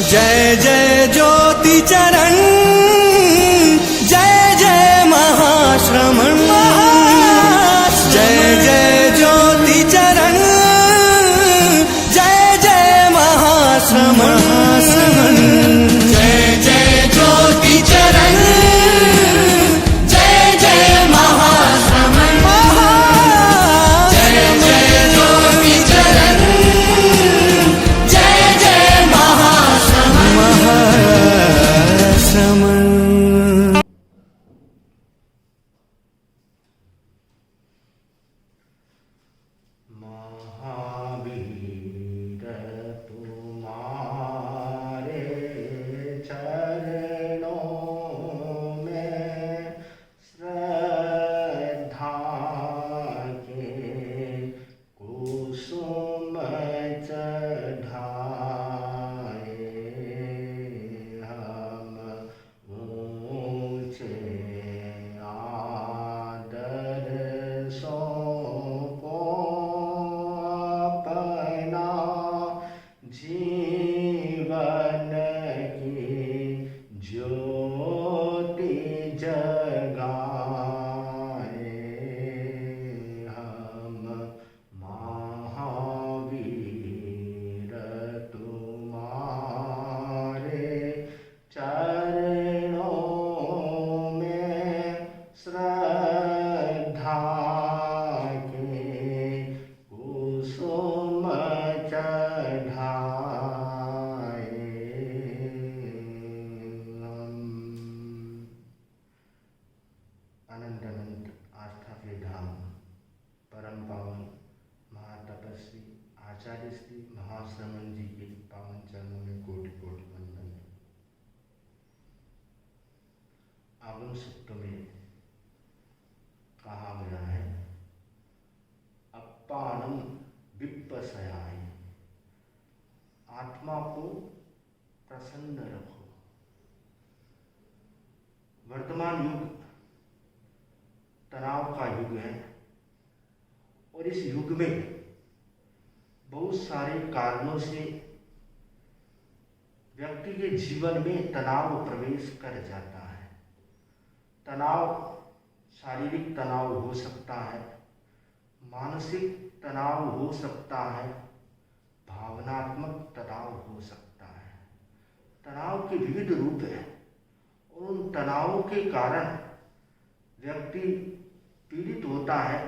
जय जय ज्योति चरण, जय जय महाश्रमण, जय जय ज्योति चरण, जय जय महाश्रमण, जय जय ज्योति चरण, जय जय महाश्रमण, जय जय ज्योति चरण, जय जय महाश्रमण, महाश्रमण। महावीर तुम्हारे चरणों में श्रद्धा के कुसुम चढ़ाए, हम ऊंचे आदर सौंपो अपना जीवन की ज्योति जगाए, हम महावीर तुम्हारे चरणों में श्रद्धा के कुसुम चढ़ाए, अनंत अनंत आस्था के धाम परम पावन महातपस्वी आचार्य श्री महाश्रमण जी के पावन चरणों में कोटि कोटि वंदन। आगम सूक्त में कहा गया है, अप्पानम विप्पसयाय, आत्मा को प्रसन्न रखो। वर्तमान युग तनाव का युग है और इस युग में बहुत सारे कारणों से व्यक्ति के जीवन में तनाव प्रवेश कर जाता है। तनाव शारीरिक तनाव हो सकता है, मानसिक तनाव हो सकता है, भावनात्मक तनाव हो सकता है। तनाव के विविध रूप हैं और उन तनावों के कारण व्यक्ति पीड़ित होता है,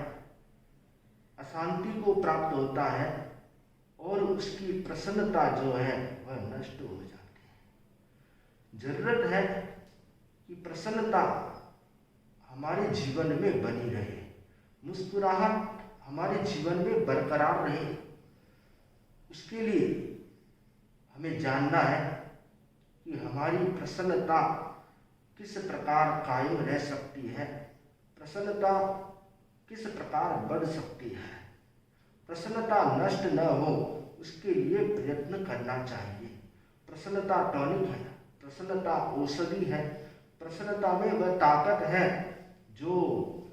अशांति को प्राप्त होता है और उसकी प्रसन्नता जो है वह नष्ट हो जाती है। जरूरत है कि प्रसन्नता हमारे जीवन में बनी रहे, मुस्कुराहट हमारे जीवन में बरकरार रहे। उसके लिए हमें जानना है कि हमारी प्रसन्नता किस प्रकार कायम रह सकती है, प्रसन्नता किस प्रकार बढ़ सकती है। प्रसन्नता नष्ट न हो उसके लिए प्रयत्न करना चाहिए। प्रसन्नता टॉनिक है, प्रसन्नता औषधि है, प्रसन्नता में वह ताकत है जो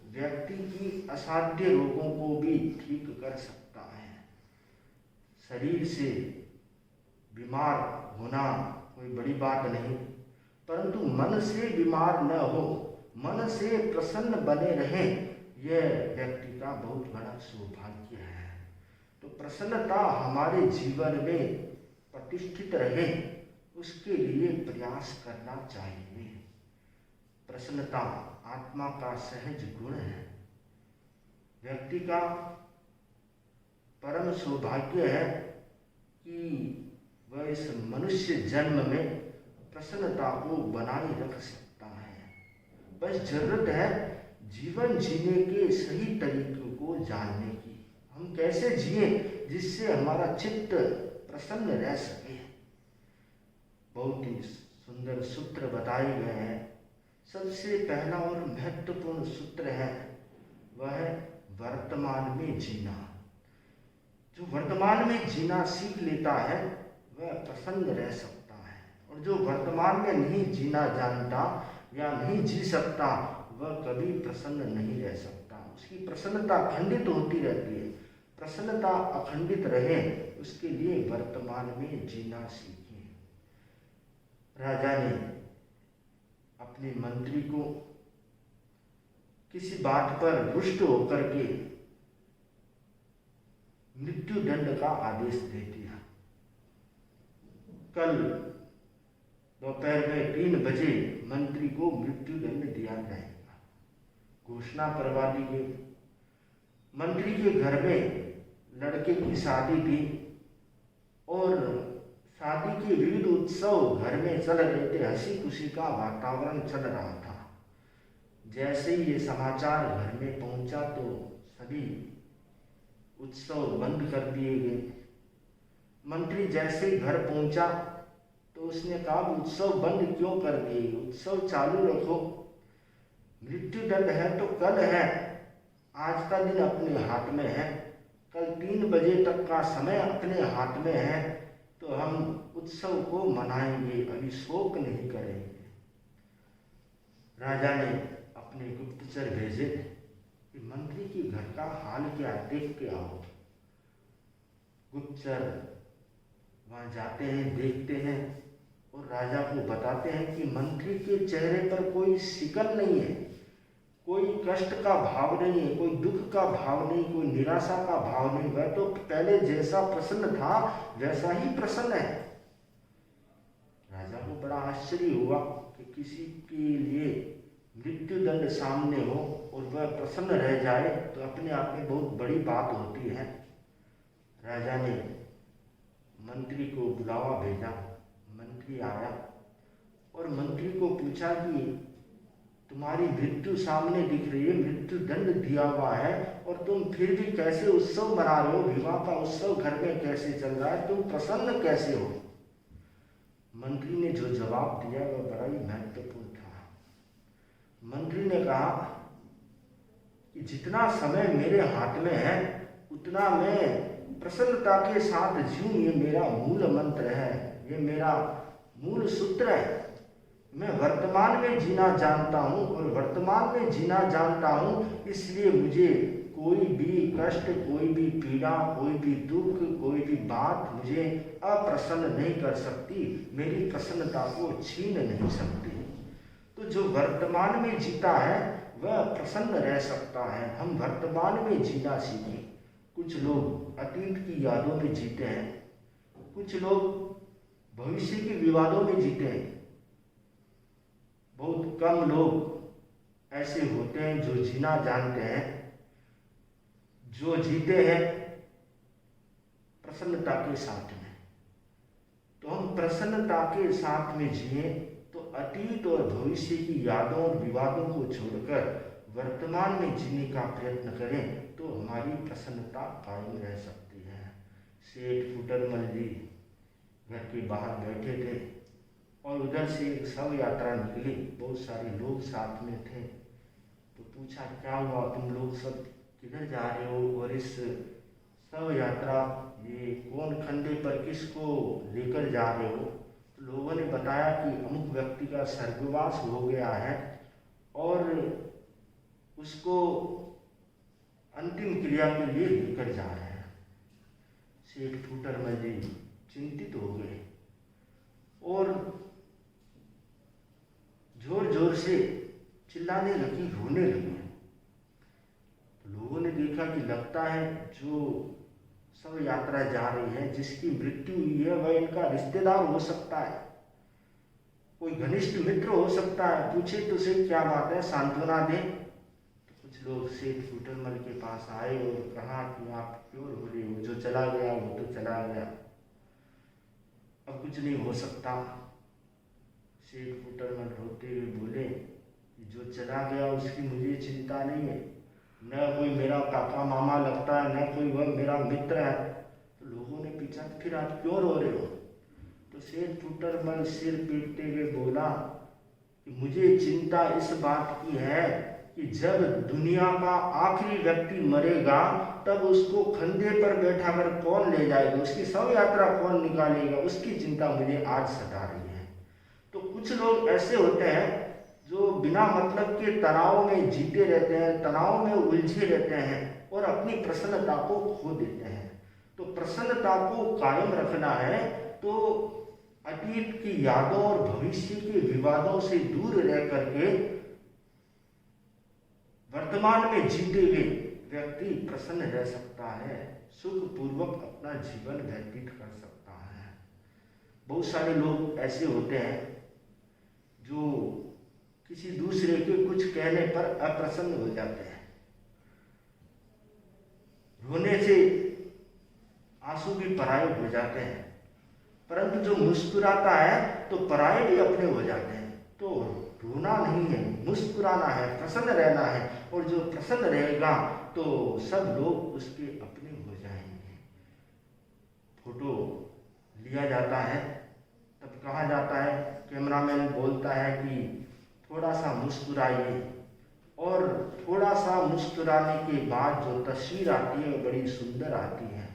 व्यक्ति की असाध्य रोगों को भी ठीक कर सकता है। शरीर से बीमार होना कोई बड़ी बात नहीं, परंतु मन से बीमार न हो, मन से प्रसन्न बने रहे, यह व्यक्ति का बहुत बड़ा सौभाग्य है। तो प्रसन्नता हमारे जीवन में प्रतिष्ठित रहे उसके लिए प्रयास करना चाहिए। प्रसन्नता आत्मा का सहज गुण है। व्यक्ति का परम सौभाग्य है कि वह इस मनुष्य जन्म में प्रसन्नता को बनाए रख सकता है। बस जरूरत है जीवन जीने के सही तरीकों को जानने की। हम कैसे जिए जिससे हमारा चित्त प्रसन्न रह सके। बहुत ही सुंदर सूत्र बताए गए हैं। सबसे पहला और महत्वपूर्ण सूत्र है वह है वर्तमान में जीना। जो वर्तमान में जीना सीख लेता है वह प्रसन्न रह सकता है, और जो वर्तमान में नहीं जीना जानता या नहीं जी सकता वह कभी प्रसन्न नहीं रह सकता। उसकी प्रसन्नता खंडित होती रहती है। प्रसन्नता अखंडित रहे उसके लिए वर्तमान में जीना सीखें। राजा ने अपने मंत्री को किसी बात पर रुष्ट होकर के मृत्यु दंड का आदेश दे दिया। कल दोपहर में 3 बजे मंत्री को मृत्यु दंड दिया जाएगा, घोषणा करवा दी गई। मंत्री के घर में लड़के की शादी थी और शादी के विविध उत्सव घर में चल रहे थे, हंसी खुशी का वातावरण चल रहा था। जैसे ही ये समाचार घर में पहुंचा तो सभी उत्सव बंद कर दिए गए। मंत्री जैसे ही घर पहुंचा तो उसने कहा उत्सव बंद क्यों कर दिए, उत्सव चालू रखो, मृत्यु दंड है तो कल है, आज का दिन अपने हाथ में है, कल 3 बजे तक का समय अपने हाथ में है, तो हम उत्सव को मनाएंगे, अभी शोक नहीं करेंगे। राजा ने अपने गुप्तचर भेजे कि मंत्री के घर का हाल क्या देख के आओ। गुप्तचर वहां जाते हैं, देखते हैं और राजा को बताते हैं कि मंत्री के चेहरे पर कोई शिकन नहीं है, कोई कष्ट का भाव नहीं है, कोई दुख का भाव नहीं, कोई निराशा का भाव नहीं। वह तो पहले जैसा प्रसन्न था वैसा ही प्रसन्न है। राजा को बड़ा आश्चर्य हुआ कि किसी के लिए मृत्यु दंड सामने हो और वह प्रसन्न रह जाए तो अपने आप में बहुत बड़ी बात होती है। राजा ने मंत्री को बुलावा भेजा, मंत्री आया और मंत्री को पूछा कि तुम्हारी मृत्यु सामने दिख रही है, मृत्यु दंड दिया हुआ है और तुम फिर भी कैसे उत्सव मना रहे हो, विवाह का उत्सव घर में कैसे चल रहा है, तुम प्रसन्न कैसे हो। मंत्री ने जो जवाब दिया वह बड़ा ही महत्वपूर्ण था। मंत्री ने कहा कि जितना समय मेरे हाथ में है उतना मैं प्रसन्नता के साथ जीऊं, ये मेरा मूल मंत्र है, ये मेरा मूल सूत्र है। मैं वर्तमान में जीना जानता हूँ और वर्तमान में जीना जानता हूँ, इसलिए मुझे कोई भी कष्ट, कोई भी पीड़ा, कोई भी दुख, कोई भी बात मुझे अप्रसन्न नहीं कर सकती, मेरी प्रसन्नता को छीन नहीं सकती। तो जो वर्तमान में जीता है वह प्रसन्न रह सकता है। हम वर्तमान में जीना सीखें। कुछ लोग अतीत की यादों में जीते हैं, कुछ लोग भविष्य के विवादों में जीते हैं। बहुत कम लोग ऐसे होते हैं जो जीना जानते हैं, जो जीते हैं प्रसन्नता के साथ में। तो हम प्रसन्नता के साथ में जिए तो अतीत और भविष्य की यादों और विवादों को छोड़कर वर्तमान में जीने का प्रयत्न करें तो हमारी प्रसन्नता कायम रह सकती है। सेठ फुटरमल जी घर के बाहर बैठे थे और उधर से एक शव यात्रा निकली, बहुत सारे लोग साथ में थे। तो पूछा क्या हुआ, तुम लोग सब किधर जा रहे हो और इस शव यात्रा ये कौन खंडे पर किसको लेकर जा रहे हो। तो लोगों ने बताया कि अमुक व्यक्ति का स्वर्गवास हो गया है और उसको अंतिम क्रिया के लिए लेकर जा रहे हैं। सेठ फुटरमल जी चिंतित हो गए और जोर जोर से चिल्लाने लगी, रोने लगी। तो लोगों ने देखा कि लगता है जो शव यात्रा जा रही है, जिसकी मृत्यु हुई है, वह इनका रिश्तेदार हो सकता है, कोई घनिष्ठ मित्र हो सकता है। पूछे तो से क्या बात है, सांत्वना दे। तो कुछ लोग सेठ फुटरमल के पास आए और कहा कि आप क्यों रो रहे हो, जो चला गया वो तो चला गया, अब कुछ नहीं हो सकता। सेठ फुटरमल रोते हुए बोले कि जो चला गया उसकी मुझे चिंता नहीं है, न कोई मेरा काका मामा लगता है, न कोई वह मेरा मित्र है। तो लोगों ने पूछा फिर आप क्यों रो रहे हो। तो सेठ फुटरमल सिर पीटते हुए बोला कि मुझे चिंता इस बात की है कि जब दुनिया का आखिरी व्यक्ति मरेगा तब उसको कंधे पर बैठा कर कौन ले जाएगा, उसकी शव यात्रा कौन निकालेगा, उसकी चिंता मुझे आज सता रही है। तो कुछ लोग ऐसे होते हैं जो बिना मतलब के तनाव में जीते रहते हैं, तनाव में उलझे रहते हैं और अपनी प्रसन्नता को खो देते हैं। तो प्रसन्नता को कायम रखना है तो अतीत अतीत की यादों और भविष्य के विवादों से दूर रह करके वर्तमान में जीते हुए व्यक्ति प्रसन्न रह सकता है, सुख पूर्वक अपना जीवन व्यतीत कर सकता है। बहुत सारे लोग ऐसे होते हैं जो किसी दूसरे के कुछ कहने पर अप्रसन्न हो जाते हैं, रोने से आंसू भी पराये हो जाते हैं, परंतु जो मुस्कुराता है तो पराये भी अपने हो जाते हैं। तो रोना नहीं है, मुस्कुराना है, प्रसन्न रहना है, और जो प्रसन्न रहेगा तो सब लोग उसके अपने हो जाएंगे। फोटो लिया जाता है तब कहा जाता है, कैमरामैन बोलता है कि थोड़ा सा मुस्कुराइए, और थोड़ा सा मुस्कुराने के बाद जो तस्वीर आती है बड़ी सुंदर आती है।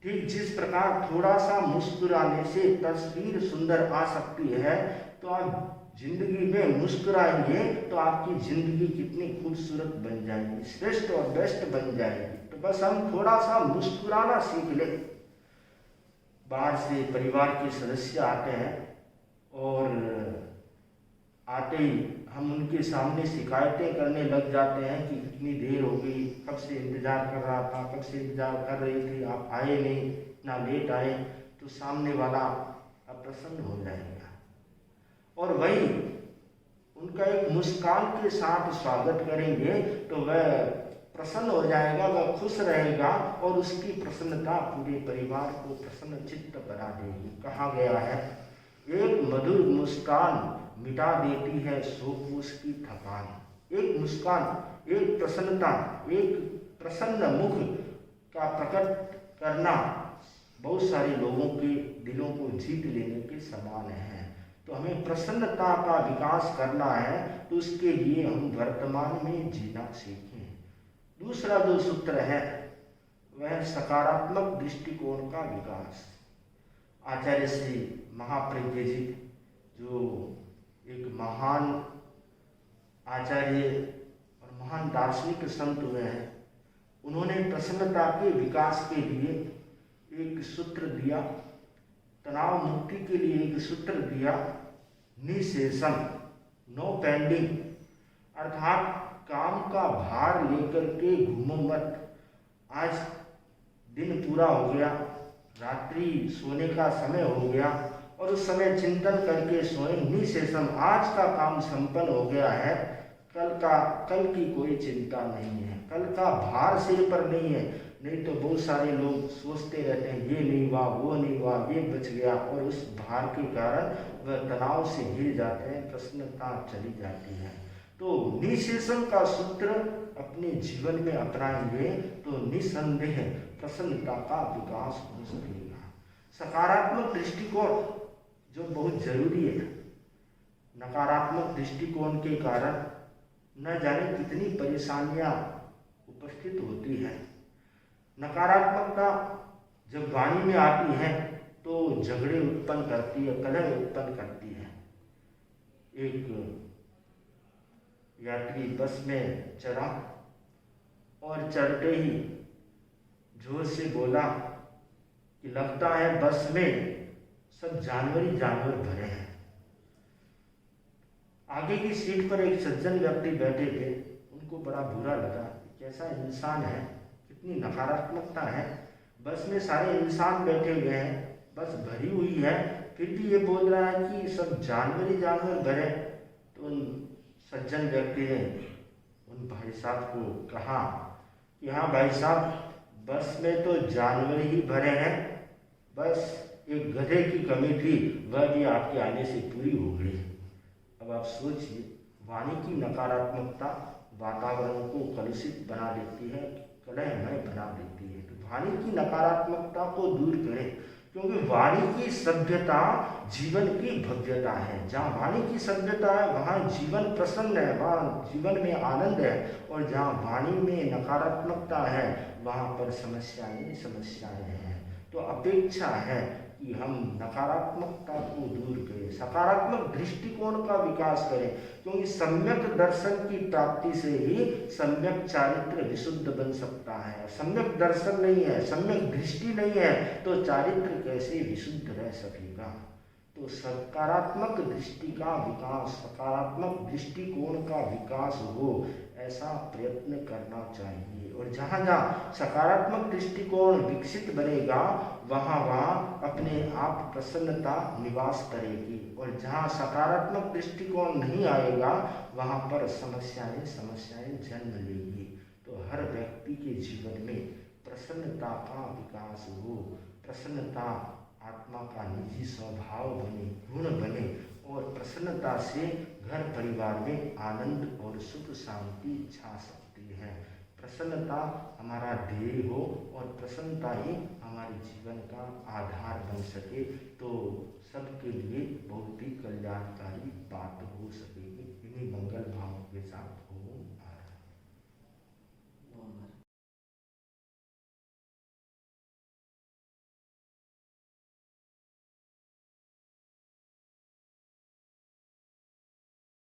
ठीक जिस प्रकार थोड़ा सा मुस्कुराने से तस्वीर सुंदर आ सकती है, तो आप जिंदगी में मुस्कुराएंगे तो आपकी जिंदगी कितनी खूबसूरत बन जाएगी, श्रेष्ठ और बेस्ट बन जाएगी। तो बस हम थोड़ा सा मुस्कुराना सीख ले। बाहर से परिवार के सदस्य आते हैं और आते ही हम उनके सामने शिकायतें करने लग जाते हैं कि इतनी देर हो गई, कब से इंतजार कर रहा था, कब से इंतजार कर रही थी, आप आए नहीं, इतना लेट आए। तो सामने वाला अप्रसन्न हो जाएगा, और वही उनका एक मुस्कान के साथ स्वागत करेंगे तो वह प्रसन्न हो जाएगा, वह खुश रहेगा, और उसकी प्रसन्नता पूरे परिवार को प्रसन्न चित्त बना देगी। कहा गया है, एक मधुर मुस्कान मिटा देती है शोक की थकान। एक मुस्कान, एक प्रसन्नता, एक प्रसन्न मुख का प्रकट करना बहुत सारे लोगों के दिलों को जीत लेने के समान है। तो हमें प्रसन्नता का विकास करना है, तो उसके लिए हम वर्तमान में जीना सीखें। दूसरा जो सूत्र है वह सकारात्मक दृष्टिकोण का विकास। आचार्य श्री महाप्रज्ञ जी, जो एक महान आचार्य और महान दार्शनिक संत हुए हैं, उन्होंने प्रसन्नता के विकास के लिए एक सूत्र दिया, तनाव मुक्ति के लिए एक सूत्र दिया, निशेषम, नो पेंडिंग, अर्थात काम का भार लेकर के घूमो मत। आज दिन पूरा हो गया, रात्रि सोने का समय हो गया, और उस समय चिंतन करके सोए। निशेषम, आज का काम संपन्न हो गया है, कल की कोई चिंता नहीं है, कल का भार सिर पर नहीं है। नहीं तो बहुत सारे लोग सोचते रहते हैं, ये नहीं हुआ, वो नहीं हुआ, ये बच गया, और उस भार के कारण वह तनाव से घिर जाते हैं, प्रसन्नता चली जाती है। तो निशेषम का सूत्र अपने जीवन में अपनाएंगे तो निसंदेह प्रसन्नता का विकास हो सकेगा। सकारात्मक दृष्टिकोण जो बहुत जरूरी है। नकारात्मक दृष्टिकोण के कारण न जाने कितनी परेशानियां उपस्थित होती है। नकारात्मकता जब वाणी में आती है तो झगड़े उत्पन्न करती है, कलह उत्पन्न करती है। एक यात्री बस में चढ़ा और चढ़ते ही जोर से बोला कि लगता है बस में सब जानवर ही जानवर भरे हैं। आगे की सीट पर एक सज्जन व्यक्ति बैठे थे, उनको बड़ा बुरा लगा, कैसा इंसान है, कितनी नकारात्मकता है, बस में सारे इंसान बैठे हुए हैं, बस भरी हुई है, फिर भी ये बोल रहा है कि सब जानवर ही जानवर भरे। तो उन सज्जन व्यक्ति ने उन भाई साहब को कहा कि हाँ भाई साहब, बस में तो जानवर ही भरे हैं, बस एक गधे की कमी थी, वह भी आपके आने से पूरी हो गई। अब आप सोचिए, वाणी की नकारात्मकता वातावरण को कलुषित बना देती है, कलहमय बना देती है। तो वाणी की नकारात्मकता को दूर करें, क्योंकि वाणी की सभ्यता जीवन की भव्यता है। जहाँ वाणी की सभ्यता है वहाँ जीवन प्रसन्न है, वहाँ जीवन में आनंद है, और जहाँ वाणी में नकारात्मकता है वहाँ पर समस्याएं हैं। तो अपेक्षा है कि हम नकारात्मकता को दूर करें, सकारात्मक दृष्टिकोण का विकास करें, क्योंकि सम्यक दर्शन की प्राप्ति से ही सम्यक चारित्र विशुद्ध बन सकता है। सम्यक दर्शन नहीं है, सम्यक दृष्टि नहीं है, तो चारित्र कैसे विशुद्ध रह सकेगा। तो सकारात्मक दृष्टि का विकास, सकारात्मक दृष्टिकोण का विकास हो, ऐसा प्रयत्न करना चाहिए। और जहाँ जहाँ सकारात्मक दृष्टिकोण विकसित बनेगा वहाँ वहाँ अपने आप प्रसन्नता निवास करेगी। और जहाँ सकारात्मक दृष्टिकोण नहीं आएगा वहाँ पर समस्याएं जन्म लेगी। तो हर व्यक्ति के जीवन में प्रसन्नता का विकास हो, प्रसन्नता आत्मा का निजी स्वभाव बने, गुण बने, और प्रसन्नता से घर परिवार में आनंद और सुख शांति छा सकती है। प्रसन्नता हमारा ध्येय हो और प्रसन्नता ही हमारे जीवन का आधार बन सके तो सबके लिए बहुत ही कल्याणकारी बात हो सकेगी। इन्हीं मंगल भावों के साथ ओम